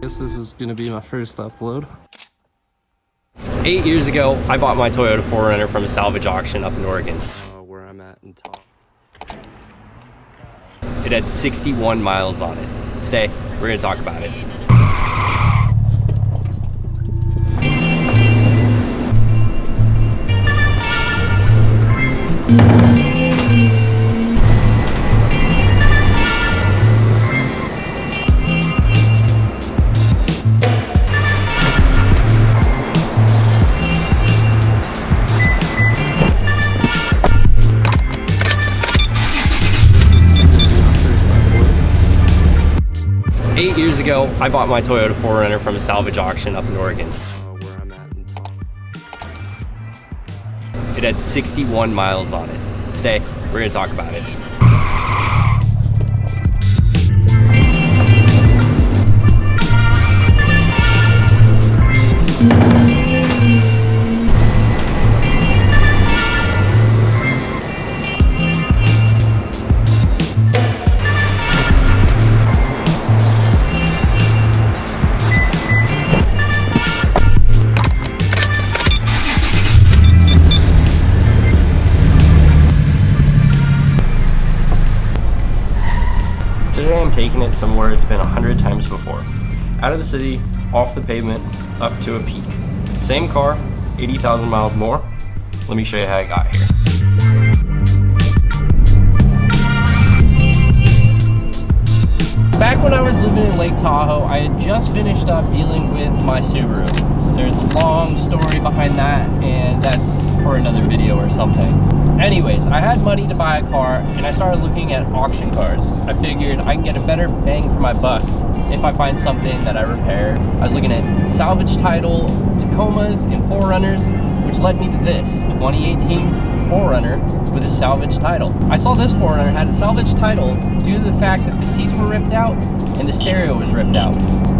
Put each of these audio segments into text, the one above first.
Guess this is gonna be my first upload. 8 years ago, I bought my Toyota 4Runner from a salvage auction up in Oregon. Where I'm at in town. It had 61 miles on it. Today, we're gonna talk about it. 8 years ago, I bought my Toyota 4Runner from a salvage auction up in Oregon. Where I'm at in town. It had 61 miles on it. Today, we're gonna talk about it. Today I'm taking it somewhere it's been 100 times before. Out of the city, off the pavement, up to a peak. Same car, 80,000 miles more. Let me show you how I got here. Back when I was living in Lake Tahoe, I had just finished up dealing with my Subaru. There's a long story behind that, and that's for another video or something. Anyways, I had money to buy a car, and I started looking at auction cars. I figured I can get a better bang for my buck if I find something that I repair. I was looking at salvage title Tacomas and 4Runners, which led me to this 2018 4Runner with a salvage title. I saw this 4Runner had a salvage title due to the fact that the seats were ripped out and the stereo was ripped out.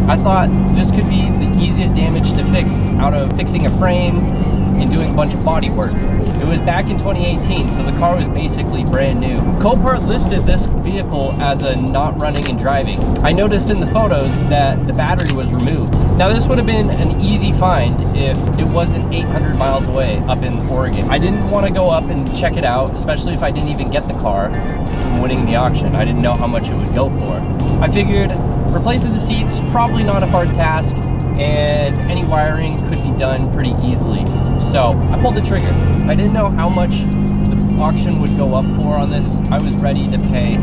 I thought this could be the easiest damage to fix out of fixing a frame and doing a bunch of body work. It was back in 2018, so the car was basically brand new. Copart listed this vehicle as a not running and driving. I noticed in the photos that the battery was removed. Now this would have been an easy find if it wasn't 800 miles away up in Oregon. I didn't want to go up and check it out, especially if I didn't even get the car from winning the auction. I didn't know how much it would go for. I figured replacing the seats, probably not a hard task, and any wiring could be done pretty easily. So I pulled the trigger. I didn't know how much the auction would go up for on this. I was ready to pay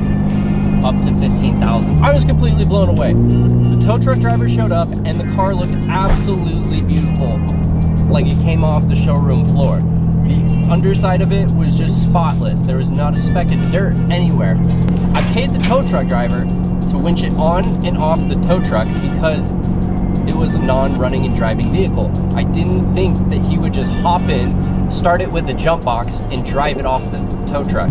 up to $15,000. I was completely blown away. The tow truck driver showed up and the car looked absolutely beautiful, like it came off the showroom floor. The underside of it was just spotless. There was not a speck of dirt anywhere. I paid the tow truck driver to winch it on and off the tow truck because it was a non-running and driving vehicle. I didn't think that he would just hop in, start it with a jump box, and drive it off the tow truck.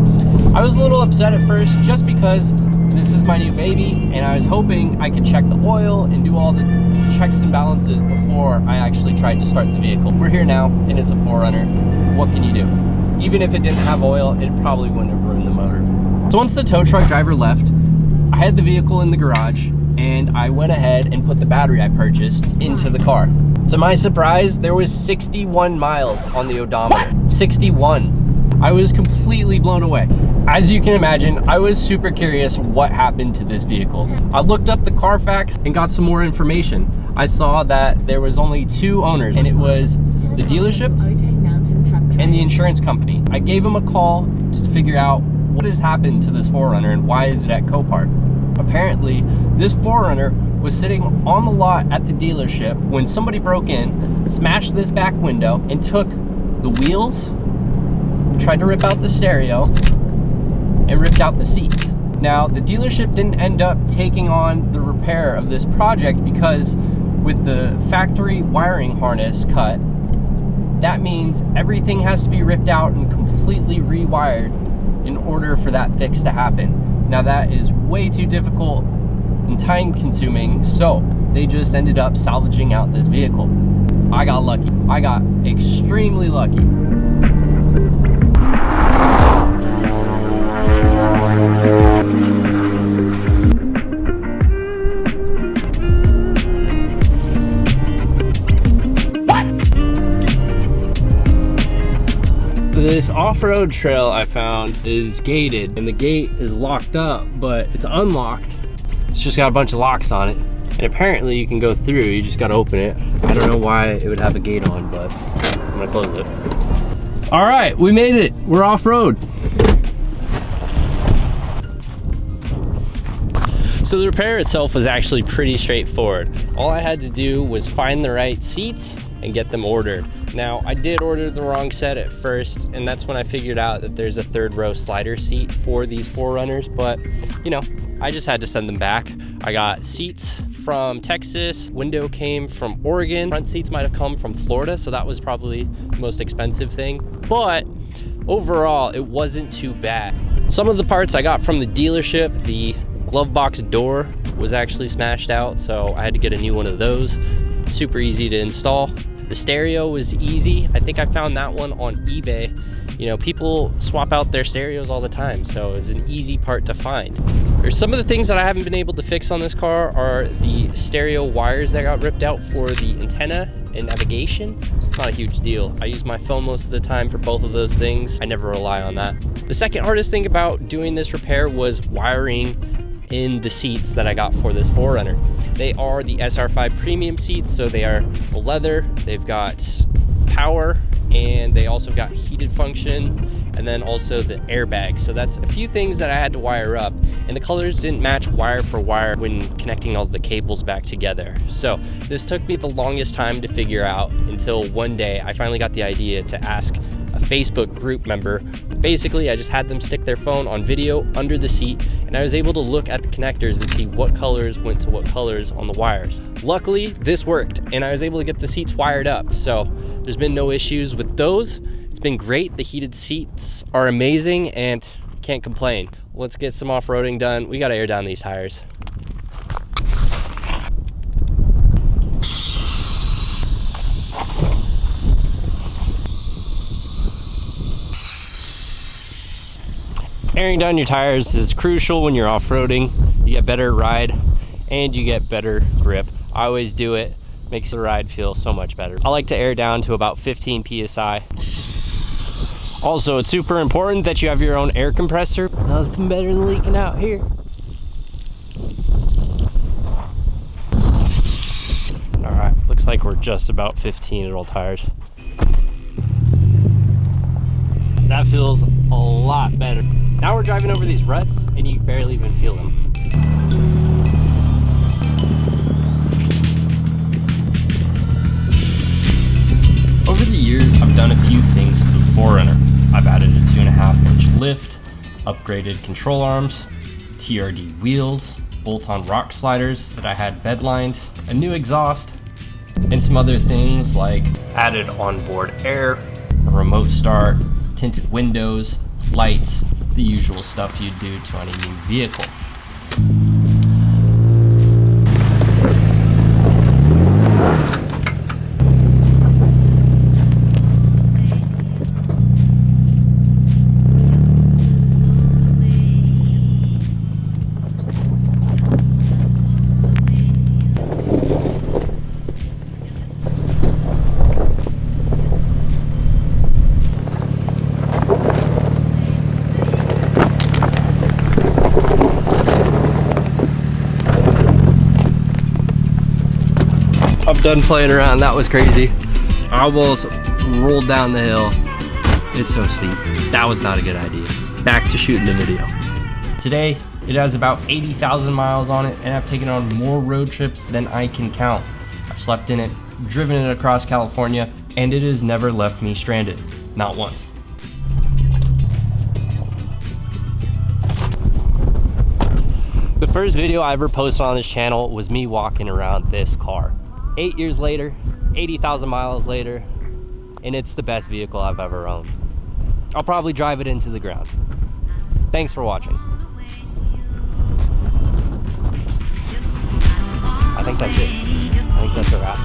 I was a little upset at first just because this is my new baby and I was hoping I could check the oil and do all the checks and balances before I actually tried to start the vehicle. We're here now and it's a 4Runner. What can you do? Even if it didn't have oil, it probably wouldn't have ruined the motor. So once the tow truck driver left, I had the vehicle in the garage and I went ahead and put the battery I purchased into the car. To my surprise, there was 61 miles on the odometer. 61. I was completely blown away. As you can imagine, I was super curious what happened to this vehicle. I looked up the Carfax and got some more information. I saw that there was only 2 owners, and it was the dealership and the insurance company. I gave them a call to figure out what has happened to this 4Runner and why is it at Copart. Apparently, this 4Runner was sitting on the lot at the dealership when somebody broke in, smashed this back window, and took the wheels, tried to rip out the stereo, and ripped out the seats. Now, the dealership didn't end up taking on the repair of this project because with the factory wiring harness cut, that means everything has to be ripped out and completely rewired in order for that fix to happen. Now that is way too difficult and time consuming, so they just ended up salvaging out this vehicle. I got lucky. I got extremely lucky. This off-road trail I found is gated and the gate is locked up, but it's unlocked. It's just got a bunch of locks on it. And apparently you can go through, you just gotta open it. I don't know why it would have a gate on, but I'm gonna close it. All right, we made it. We're off-road. So the repair itself was actually pretty straightforward. All I had to do was find the right seats and get them ordered. Now, I did order the wrong set at first, and that's when I figured out that there's a third row slider seat for these 4Runners, but you know, I just had to send them back. I got seats from Texas, window came from Oregon, front seats might have come from Florida, so that was probably the most expensive thing. But overall, it wasn't too bad. Some of the parts I got from the dealership. The glove box door was actually smashed out, so I had to get a new one of those. Super easy to install. The stereo was easy. I think I found that one on eBay. You know, people swap out their stereos all the time, so it's an easy part to find. There's some of the things that I haven't been able to fix on this car are the stereo wires that got ripped out for the antenna and navigation. It's not a huge deal. I use my phone most of the time for both of those things. I never rely on that. The second hardest thing about doing this repair was wiring in the seats that I got for this 4Runner. They are the SR5 premium seats, so they are leather, they've got power, and they also got heated function, and then also the airbag. So that's a few things that I had to wire up, and the colors didn't match wire for wire when connecting all the cables back together. So this took me the longest time to figure out until one day I finally got the idea to ask a Facebook group member. Basically, I just had them stick their phone on video under the seat, and I was able to look at the connectors and see what colors went to what colors on the wires. Luckily, this worked, and I was able to get the seats wired up, so there's been no issues with those. It's been great. The heated seats are amazing, and can't complain. Let's get some off-roading done. We gotta air down these tires. Airing down your tires is crucial when you're off-roading. You get better ride and you get better grip. I always do it. Makes the ride feel so much better. I like to air down to about 15 PSI. Also, it's super important that you have your own air compressor. Nothing better than leaking out here. All right, looks like we're just about 15 at all tires. That feels a lot better. Now we're driving over these ruts and you barely even feel them. Over the years, I've done a few things to the 4Runner. I've added a 2.5-inch lift, upgraded control arms, TRD wheels, bolt-on rock sliders that I had bedlined, a new exhaust, and some other things like added onboard air, a remote start, tinted windows, lights, the usual stuff you'd do to any new vehicle. I'm done playing around. That was crazy. I almost rolled down the hill. It's so steep. That was not a good idea. Back to shooting the video. Today, it has about 80,000 miles on it, and I've taken on more road trips than I can count. I've slept in it, driven it across California, and it has never left me stranded. Not once. The first video I ever posted on this channel was me walking around this car. 8 years later, 80,000 miles later, and it's the best vehicle I've ever owned. I'll probably drive it into the ground. Thanks for watching. I think that's it. I think that's a wrap.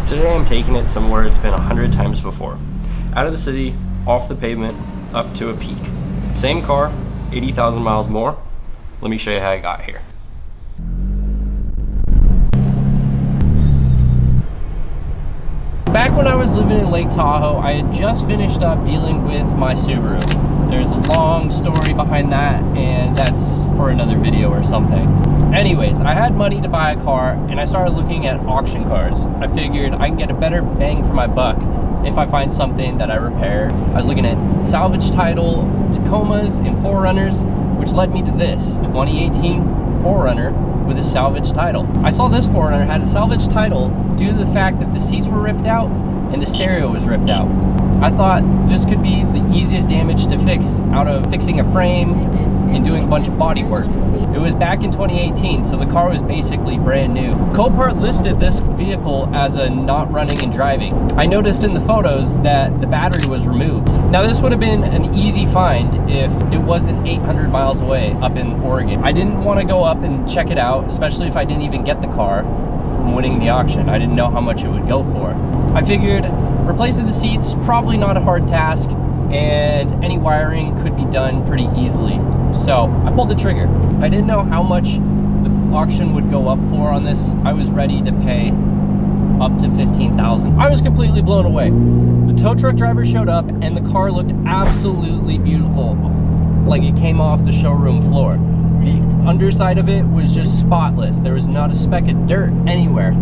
Today I'm taking it somewhere it's been 100 times before. Out of the city, off the pavement, up to a peak. Same car, 80,000 miles more. Let me show you how I got here. Back when I was living in Lake Tahoe, I had just finished up dealing with my Subaru. There's a long story behind that, and that's for another video or something. Anyways, I had money to buy a car, and I started looking at auction cars. I figured I can get a better bang for my buck if I find something that I repair. I was looking at salvage title Tacomas and 4Runners, which led me to this 2018 4Runner with a salvage title. I saw this 4Runner had a salvage title due to the fact that the seats were ripped out and the stereo was ripped out. I thought this could be the easiest damage to fix out of fixing a frame and doing a bunch of body work. It was back in 2018, so the car was basically brand new. Copart listed this vehicle as a not running and driving. I noticed in the photos that the battery was removed. Now this would have been an easy find if it wasn't 800 miles away up in Oregon. I didn't want to go up and check it out, especially if I didn't even get the car from winning the auction. I didn't know how much it would go for. I figured replacing the seats, probably not a hard task, and any wiring could be done pretty easily. So I pulled the trigger. I didn't know how much the auction would go up for on this. I was ready to pay up to $15,000. I was completely blown away. The tow truck driver showed up and the car looked absolutely beautiful, like it came off the showroom floor. The underside of it was just spotless. There was not a speck of dirt anywhere.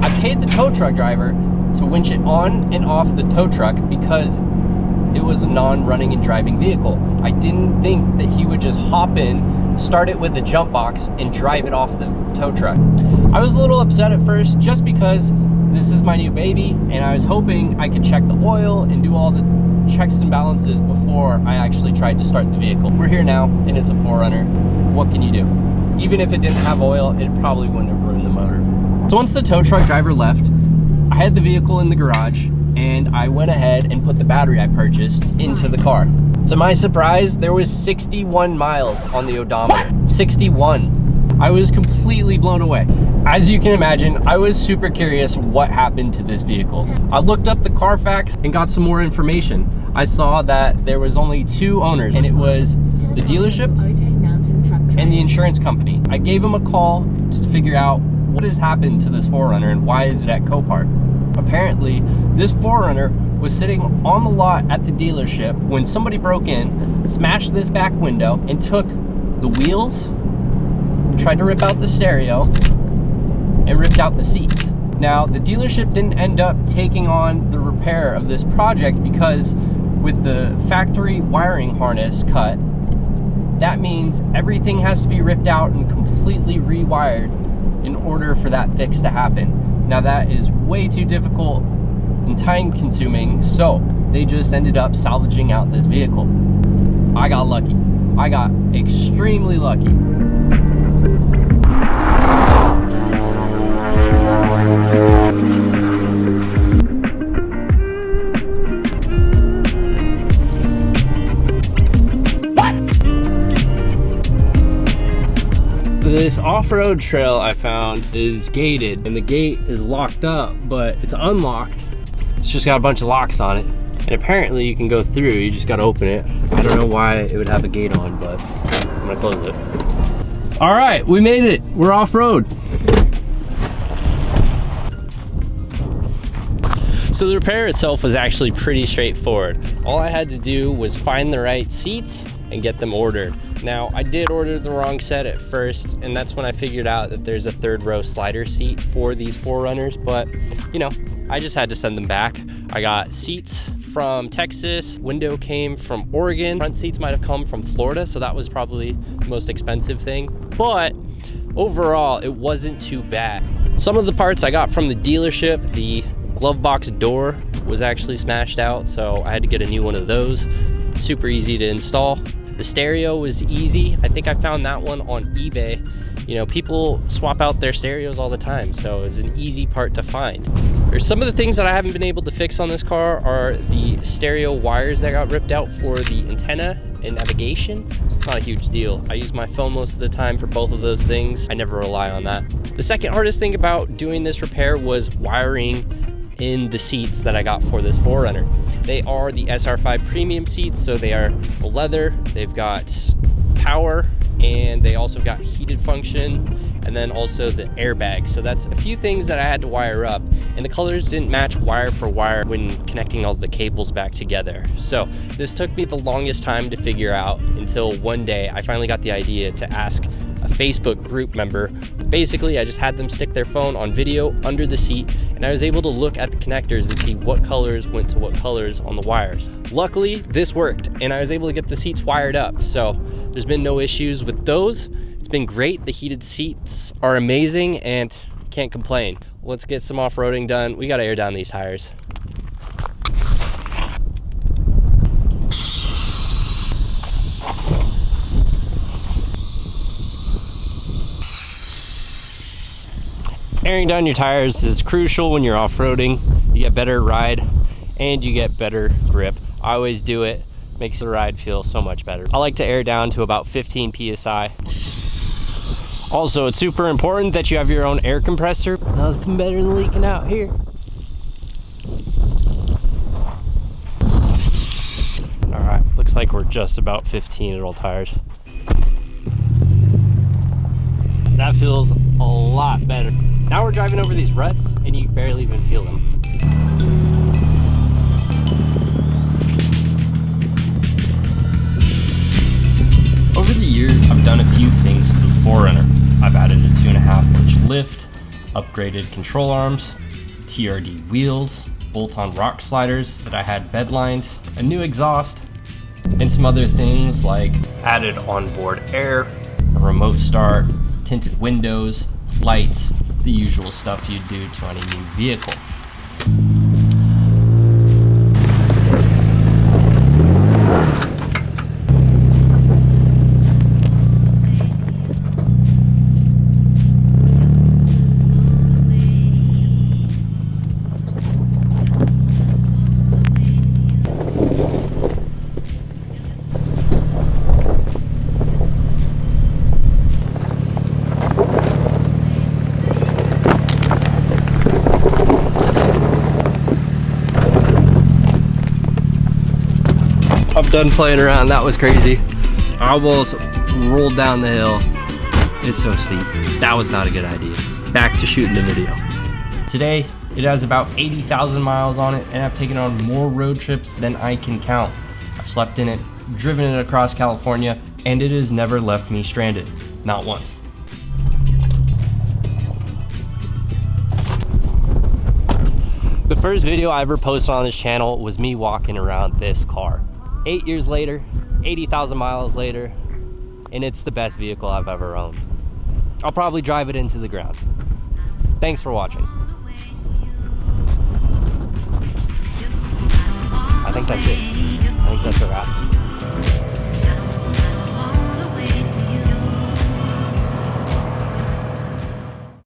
I paid the tow truck driver to winch it on and off the tow truck because it was a non-running and driving vehicle. I didn't think that he would just hop in, start it with the jump box, and drive it off the tow truck. I was a little upset at first just because this is my new baby and I was hoping I could check the oil and do all the checks and balances before I actually tried to start the vehicle. We're here now and it's a 4Runner. What can you do? Even if it didn't have oil, it probably wouldn't have ruined the motor. So once the tow truck driver left, I had the vehicle in the garage and I went ahead and put the battery I purchased into the car. To my surprise, there was 61 miles on the odometer. 61. I was completely blown away. As you can imagine, I was super curious what happened to this vehicle. I looked up the Carfax and got some more information. I saw that there was only 2 owners, and it was the dealership and the insurance company. I gave them a call to figure out what has happened to this 4Runner and why is it at Copart. Apparently, this 4Runner was sitting on the lot at the dealership when somebody broke in, smashed this back window, and took the wheels, tried to rip out the stereo, and ripped out the seats. Now, the dealership didn't end up taking on the repair of this project because with the factory wiring harness cut, that means everything has to be ripped out and completely rewired in order for that fix to happen. Now that is way too difficult and time consuming, so they just ended up salvaging out this vehicle. I got lucky. I got extremely lucky. This off-road trail I found is gated and the gate is locked up, but it's unlocked. It's just got a bunch of locks on it. And apparently you can go through, you just gotta open it. I don't know why it would have a gate on, but I'm gonna close it. All right, we made it. We're off-road. So the repair itself was actually pretty straightforward. All I had to do was find the right seats and get them ordered. Now, I did order the wrong set at first, and that's when I figured out that there's a 3rd row slider seat for these 4Runners, but you know, I just had to send them back. I got seats from Texas, window came from Oregon, front seats might have come from Florida, so that was probably the most expensive thing, but overall, it wasn't too bad. Some of the parts I got from the dealership, the glove box door was actually smashed out, so I had to get a new one of those. Super easy to install. The stereo was easy. I think I found that one on eBay. You know, people swap out their stereos all the time, so it's an easy part to find. There's some of the things that I haven't been able to fix on this car are the stereo wires that got ripped out for the antenna and navigation. It's not a huge deal. I use my phone most of the time for both of those things. I never rely on that. The second hardest thing about doing this repair was wiring in the seats that I got for this 4Runner. They are the SR5 premium seats, so they are leather, they've got power, and they also got heated function, and then also the airbag. So that's a few things that I had to wire up, and the colors didn't match wire for wire when connecting all the cables back together. So this took me the longest time to figure out until one day I finally got the idea to ask a Facebook group member. Basically, I just had them stick their phone on video under the seat, and I was able to look at the connectors and see what colors went to what colors on the wires. Luckily, this worked, and I was able to get the seats wired up, so there's been no issues with those. It's been great. The heated seats are amazing, and can't complain. Let's get some off-roading done. We gotta air down these tires. Airing down your tires is crucial when you're off-roading. You get better ride and you get better grip. I always do it. Makes the ride feel so much better. I like to air down to about 15 PSI. Also, it's super important that you have your own air compressor. Nothing better than leaking out here. All right, looks like we're just about 15 at all tires. That feels a lot better. Now we're driving over these ruts and you barely even feel them. Over the years, I've done a few things to the 4Runner. I've added a 2.5-inch lift, upgraded control arms, TRD wheels, bolt-on rock sliders that I had bedlined, a new exhaust, and some other things like added onboard air, a remote start, tinted windows, lights, the usual stuff you'd do to any new vehicle. I'm done playing around. That was crazy. I almost rolled down the hill. It's so steep. That was not a good idea. Back to shooting the video. Today, it has about 80,000 miles on it, and I've taken on more road trips than I can count. I've slept in it, driven it across California, and it has never left me stranded. Not once. The first video I ever posted on this channel was me walking around this car. 8 years later, 80,000 miles later, and it's the best vehicle I've ever owned. I'll probably drive it into the ground. Thanks for watching. I think that's it. I think that's a wrap.